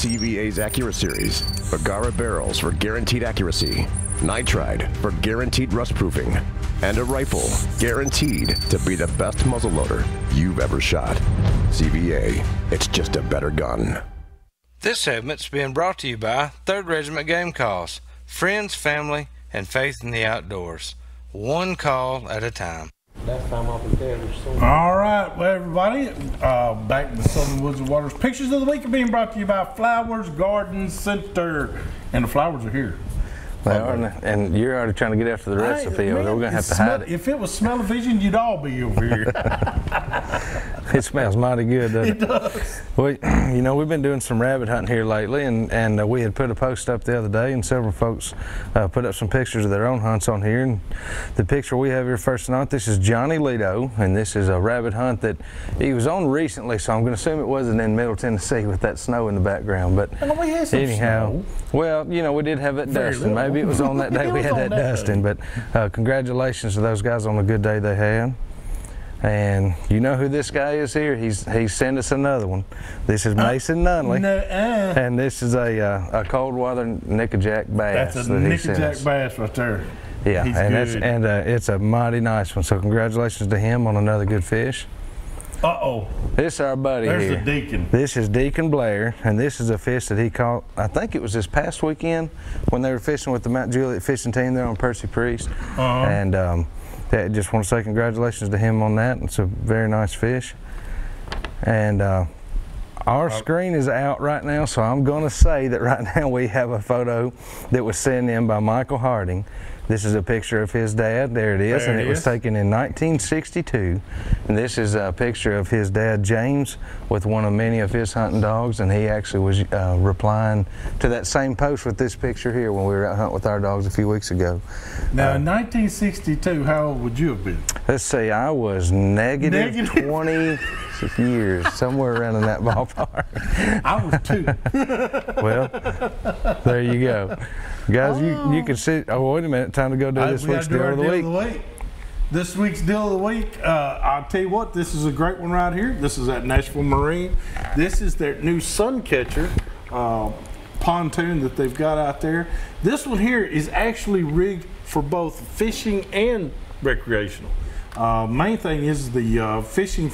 CVA's Accura Series, Bagara barrels for guaranteed accuracy, nitride for guaranteed rust proofing, and a rifle guaranteed to be the best muzzleloader you've ever shot. CVA, it's just a better gun. This segment's being brought to you by 3rd Regiment Game Calls, friends, family, and faith in the outdoors. One call at a time. All right, well, everybody, back in the Southern Woods and Waters. Pictures of the week are being brought to you by Flowers Garden Center, and the flowers are here. They are, and you're already trying to get after the rest of the field. We're going to have to hide it. If it was smell-o-vision, you'd all be over here. It smells mighty good, doesn't it? It does. Well, you know, we've been doing some rabbit hunting here lately, and we had put a post up the other day, and several folks put up some pictures of their own hunts on here. And the picture we have here first tonight, this is Johnny Lido, and this is a rabbit hunt that he was on recently, so I'm going to assume it wasn't in Middle Tennessee with that snow in the background. But we had some anyhow, snow. Well, you know, we did have that dusting. Maybe it was on that day we had that dusting, but congratulations to those guys on the good day they had. And you know who this guy is here? He's sent us another one. This is Mason Nunley, and this is a cold weather nickajack bass. That's a nickajack bass right there. Yeah, He's and good. It's a mighty nice one. So congratulations to him on another good fish. Uh-oh. This is our buddy There's here. the Deacon. This is Deacon Blair, and this is a fish that he caught, I think it was this past weekend when they were fishing with the Mount Juliet fishing team there on Percy Priest. And I just want to say congratulations to him on that. It's a very nice fish. And our screen is out right now, so I'm going to say that right now we have a photo that was sent in by Michael Harding. This is a picture of his dad. There it is, and it was taken in 1962. And this is a picture of his dad, James, with one of many of his hunting dogs, and he actually was replying to that same post with this picture here when we were out hunting with our dogs a few weeks ago. Now, in 1962, how old would you have been? Let's see, I was negative 20 years, somewhere around in that ballpark. I was 2. Well, there you go. Guys, you can see, oh, wait a minute, time to go do this week's deal of the week. This week's deal of the week, I'll tell you what, this is a great one right here. This is at Nashville Marine. This is their new sun catcher pontoon that they've got out there. This one here is actually rigged for both fishing and recreational. Main thing is the fishing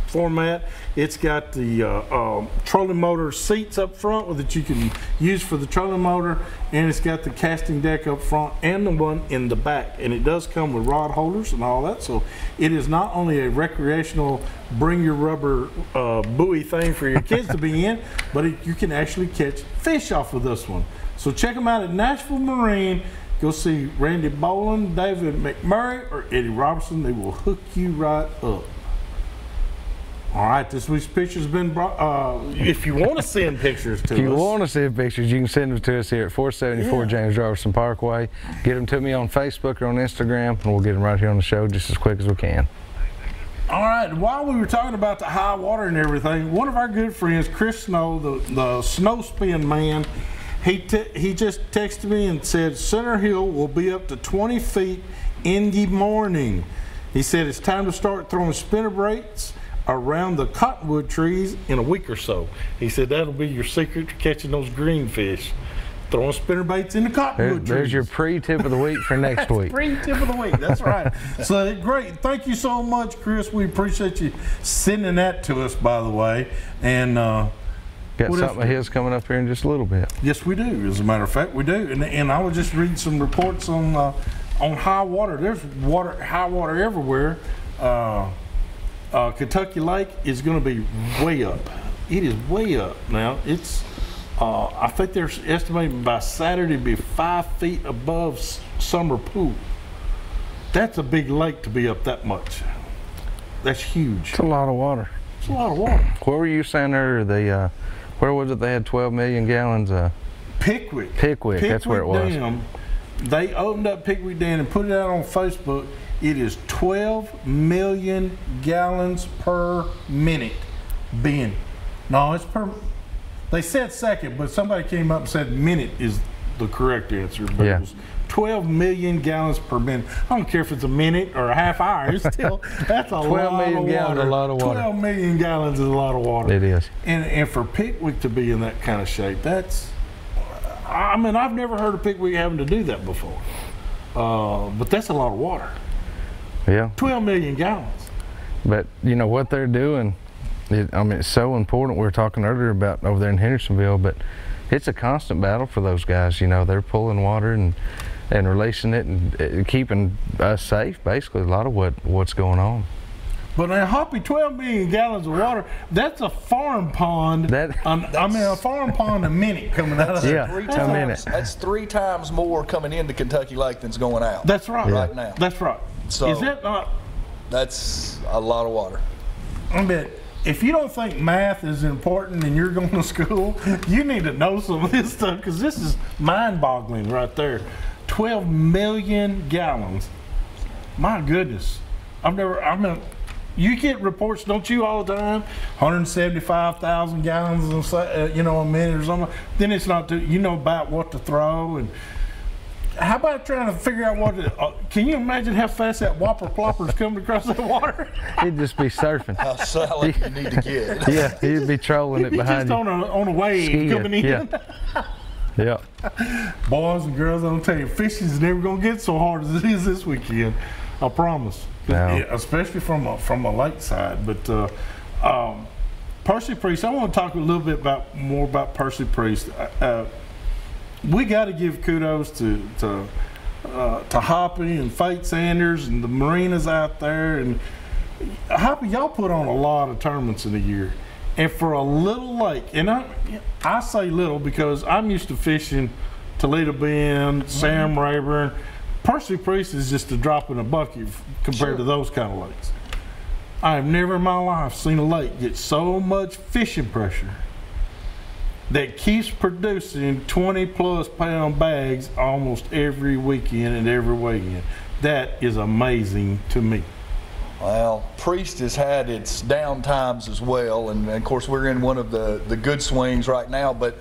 format. It's got the trolling motor seats up front that you can use for the trolling motor, and it's got the casting deck up front and the one in the back, and it does come with rod holders and all that. So it is not only a recreational bring your rubber buoy thing for your kids to be in, but you can actually catch fish off of this one. So check them out at Nashville Marine. Go see Randy Boland, David McMurray, or Eddie Robertson. They will hook you right up. All right, this week's picture's been brought. If you want to send pictures to us. If you want to send pictures, you can send them to us here at 474 James Robertson Parkway. Get them to me on Facebook or on Instagram, and we'll get them right here on the show just as quick as we can. All right, while we were talking about the high water and everything, one of our good friends, Chris Snow, the snow spin man, he just texted me and said Center Hill will be up to 20 feet in the morning. He said it's time to start throwing spinner baits around the cottonwood trees in a week or so. He said that'll be your secret to catching those green fish. Throwing spinner baits in the cottonwood trees. There's your pre-tip of the week for next week. Pre-tip of the week, that's right. So great, thank you so much, Chris. We appreciate you sending that to us, by the way. And got something of his coming up here in just a little bit. Yes, we do. As a matter of fact, we do. And I was just reading some reports on high water. There's high water everywhere. Kentucky Lake is going to be way up. It is way up now. It's I think they're estimating by Saturday to be 5 feet above summer pool. That's a big lake to be up that much. That's huge. It's a lot of water. It's a lot of water. Where were you saying earlier? Where was it? They had 12 million gallons. Pickwick. Pickwick. That's where it was. Dam. They opened up Pickwick Dam and put it out on Facebook. It is 12 million gallons per minute being. No, it's per. They said second, but somebody came up and said minute is the correct answer. But it was 12 million gallons per minute. I don't care if it's a minute or a half hour. It's still, that's a 12 lot million of gallons, water. a lot of water. 12 million gallons is a lot of water. It is. And for Pickwick to be in that kind of shape, that's, I mean, I've never heard of Pickwick having to do that before. But that's a lot of water. Yeah. 12 million gallons. But you know what they're doing, I mean, it's so important. We were talking earlier about over there in Hendersonville, but it's a constant battle for those guys. You know, they're pulling water and releasing it and keeping us safe, basically, a lot of what's going on. But now, Hoppy, 12 million gallons of water, that's a farm pond. I mean, a farm pond a minute coming out of there. Yeah, a minute. That's 3 times more coming into Kentucky Lake than's going out. That's right. Right now. That's right. So, is that not? That's a lot of water. I bet if you don't think math is important and you're going to school, you need to know some of this stuff, because this is mind-boggling right there. 12 million gallons. My goodness. I mean, you get reports, don't you, all the time? 175,000 gallons, you know, a minute or something. Then it's not, you know, about what to throw. And how about trying to figure out what to, can you imagine how fast that whopper plopper is coming across that water? He'd just be surfing. How solid you need to get. Yeah, he'd be trolling it behind just you. on a wave Skiing. coming in. Yeah. Yeah. Boys and girls, I'm telling you, fishing's never going to get so hard as it is this weekend. I promise. No. Yeah, especially from a lake side. But Percy Priest, I want to talk a little bit more about Percy Priest. We got to give kudos to Hoppy and Fate Sanders and the marinas out there. And Hoppy, y'all put on a lot of tournaments in a year. And for a little lake, and I say little because I'm used to fishing Toledo Bend, Sam Rayburn. Percy Priest is just a drop in a bucket compared to those kind of lakes. I have never in my life seen a lake get so much fishing pressure that keeps producing 20+ pound bags almost every weekend and every weekend. That is amazing to me. Well, Priest has had its down times as well, and of course we're in one of the good swings right now. But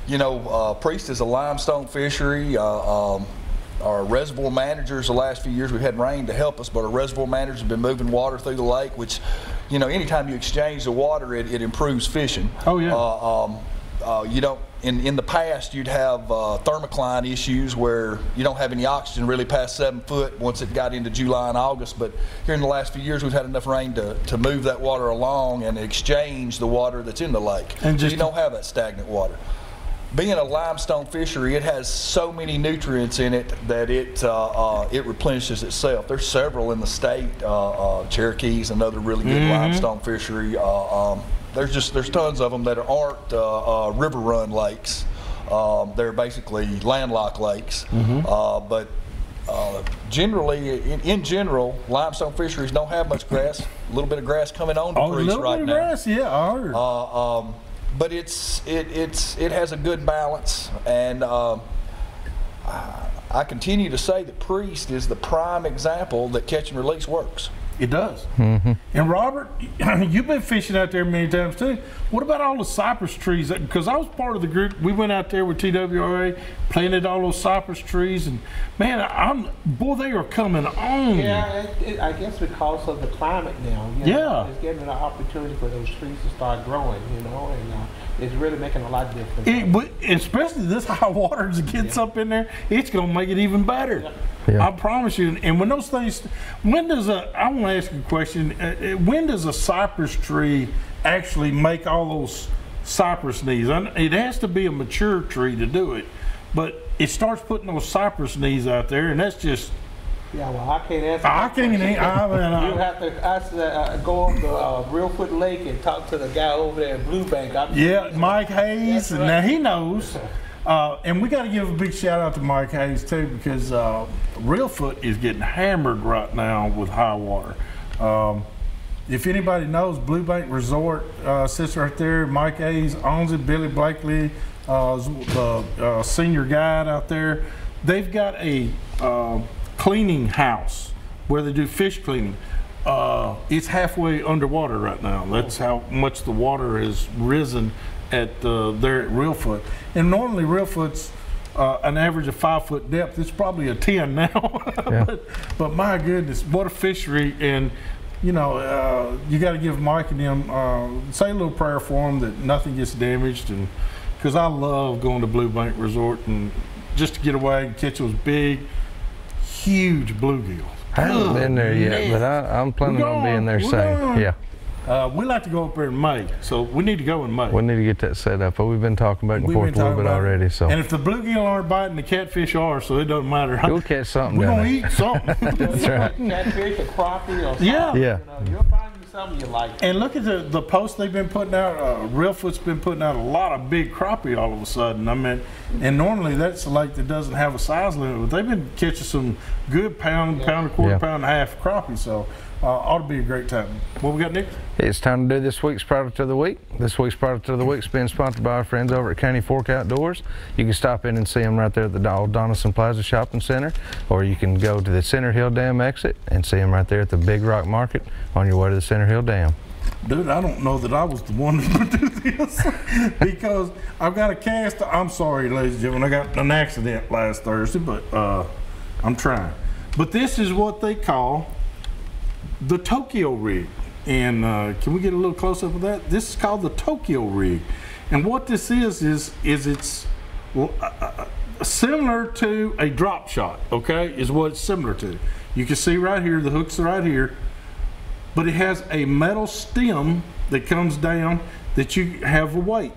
you know, Priest is a limestone fishery. Our reservoir managers the last few years, we've had rain to help us, but our reservoir managers have been moving water through the lake, which, you know, anytime you exchange the water, it improves fishing. Oh yeah. You don't, in the past, you'd have thermocline issues where you don't have any oxygen really past 7 foot once it got into July and August. But here in the last few years, we've had enough rain to move that water along and exchange the water that's in the lake. And so you don't have that stagnant water. Being a limestone fishery, it has so many nutrients in it that it replenishes itself. There's several in the state. Cherokee's another really good limestone fishery. There's tons of them that aren't river run lakes. They're basically landlocked lakes. But generally, in general, limestone fisheries don't have much grass. A little bit of grass coming on to Priest right now. Grass, yeah, I heard. But it has a good balance, and I continue to say that Priest is the prime example that catch and release works. It does. And Robert, you've been fishing out there many times too. What about all the cypress trees? Because I was part of the group. We went out there with TWRA, planted all those cypress trees, and man, boy, they are coming on. Yeah, I guess because of the climate now. You know, it's giving an opportunity for those trees to start growing. You know, and it's really making a lot of difference. But especially this high water as it gets up in there, it's going to make it even better. I promise you. And when those things, I want to ask you a question. When does a cypress tree actually make all those cypress knees? It has to be a mature tree to do it, but it starts putting those cypress knees out there, and that's just. Yeah, well, I can't answer. I can't even. You have to go on the Reelfoot Lake and talk to the guy over there in Blue Bank. Mike Hayes. Right. Now he knows. And we got to give a big shout out to Mike Hayes too, because Reelfoot is getting hammered right now with high water. If anybody knows, Blue Bank Resort sits right there. Mike Hayes owns it. Billy Blakely, the senior guide out there. They've got a cleaning house where they do fish cleaning. It's halfway underwater right now. That's how much the water has risen at there at Reelfoot. And normally Reelfoot's an average of 5 foot depth. It's probably a 10 now. Yeah. but my goodness, what a fishery. And you know, you got to give Mike and them, say a little prayer for them that nothing gets damaged. And because I love going to Blue Bank Resort and just to get away and catch those big, huge bluegills. I haven't been there yet, but I'm planning on being there soon. Yeah. We like to go up there in May, so we need to go in May. We need to get that set up, but we've been talking back and forth a little bit already. So. And if the bluegill aren't biting, the catfish are, so it doesn't matter. We'll catch something. We're gonna eat something. That's right. Catfish or crappie or something. Yeah. You know, you'll find you something you like. And look at the posts they've been putting out. Reelfoot's been putting out a lot of big crappie all of a sudden. I mean, and normally that's a lake that doesn't have a size limit, but they've been catching some good pound, a quarter, pound and a half crappie. So. Ought to be a great time. What we got, Nick? It's time to do this week's product of the week. This week's product of the week is being sponsored by our friends over at County Fork Outdoors. You can stop in and see them right there at the old Donaldson Plaza Shopping Center, or you can go to the Center Hill Dam exit and see them right there at the Big Rock Market on your way to the Center Hill Dam. Dude, I don't know that I was the one to do this because I've got a cast. I'm sorry, ladies and gentlemen, I got an accident last Thursday, but I'm trying. But this is what they call the Tokyo rig. And can we get a little close up of that? This is called the Tokyo rig. And what this is it's similar to a drop shot, okay, is what it's similar to. You can see right here, the hook's right here, but it has a metal stem that comes down that you have a weight.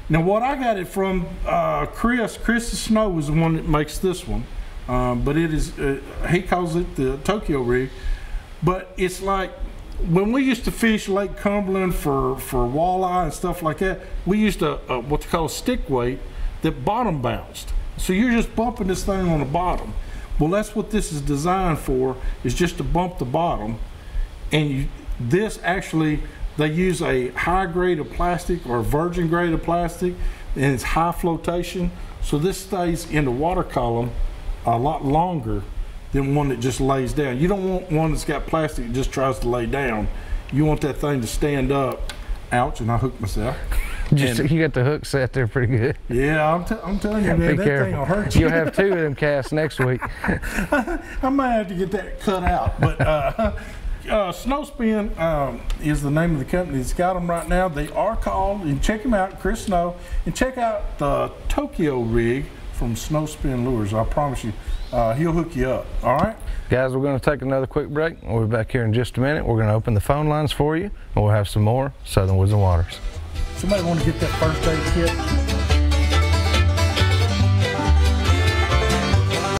Now what I got it from, Chris Snow was the one that makes this one, but it is, he calls it the Tokyo rig. But it's like when we used to fish Lake Cumberland for walleye and stuff like that, we used a what they call a stick weight that bottom bounced. So you're just bumping this thing on the bottom. Well, that's what this is designed for, is just to bump the bottom. And this actually, they use a high grade of plastic or a virgin grade of plastic, and it's high flotation. So this stays in the water column a lot longer than one that just lays down. You don't want one that's got plastic that just tries to lay down. You want that thing to stand up. Ouch, and I hooked myself. You got the hook set there pretty good. Yeah, I'm telling you, man, that thing will hurt you. You'll have 2 of them casts next week. I might have to get that cut out. But Snowspin is the name of the company that's got them right now. They are called, and check them out, Chris Snow, and check out the Tokyo rig from Snowspin Lures. I promise you, he'll hook you up. All right, guys, we're going to take another quick break. We'll be back here in just a minute. We're going to open the phone lines for you, and we'll have some more Southern Woods and Waters. Somebody want to get that first aid kit?